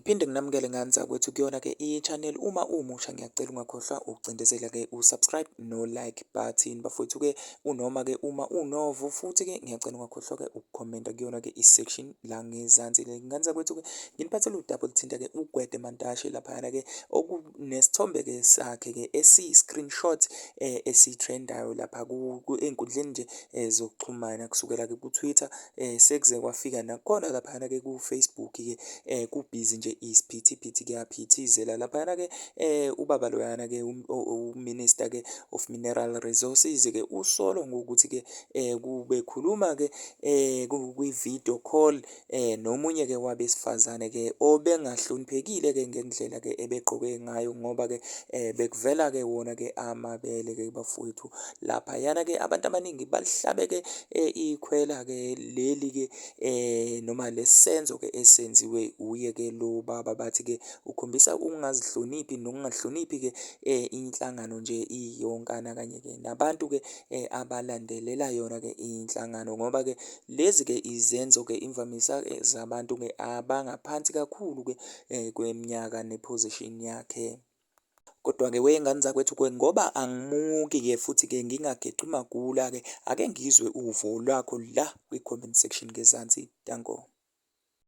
Ngiphinde nginamukele ngani zakwethu kuyona-ke i-channel. Uma umusha ngiyacela ungakhohlwa ukucindezela-ke u-subscribe no-like button bafowethu-ke, unoma-ke uma unovo futhi-ke ngiyacela ungakhohlwa-ke ukukhomenta kuyona-ke i-section la ngezansi le. Ngani zakwethu-ke nginiphathele udaba oluthinta-ke uGwede Mantashe laphayana-ke okunesithombe-ke sakhe-ke esiyi-screenshot esithrendayo lapha ey'nkundleni nje zokuxhumana kusukela-ke ku-Twitter sekuze kwafika nakhona laphayana-ke ku-Facebook-ke kubhizi nje isiphithiphithi kuyaphithizela laphayana-ke. Ubaba loyana-ke uMinister-ke of Mineral Resources-ke usolwa ngokuthi-ke bekhuluma-ke kwi-video call nomunye-ke wabesifazane-ke obengahloniphekile-ke ngendlela-ke ebegqoke ngayo ngoba-ke bekuvela-ke wona-ke amabele-ke bafowethu laphayana-ke. Abantu abaningi balihlabe-ke ikhwela-ke leli-ke noma lesi senzo-ke esenziwe uye-ke lo baba, bathi-ke ukhombisa ukungazihloniphi nokungahloniphi-ke inhlangano nje iyonkana kanye-ke nabantu-ke abalandelela yona-ke inhlangano ngoba-ke lezi-ke izenzo-ke imvamisa zabantu-ke abangaphansi kakhulu-ke kweminyaka nephozishini yakhe. Kodwa-ke wey'ngane zakwethu ngoba angimuki-ke futhi-ke ngingageqi magula-ke ake ngizwe uvo lwakho la kwi-comment section ngezansi. Danko.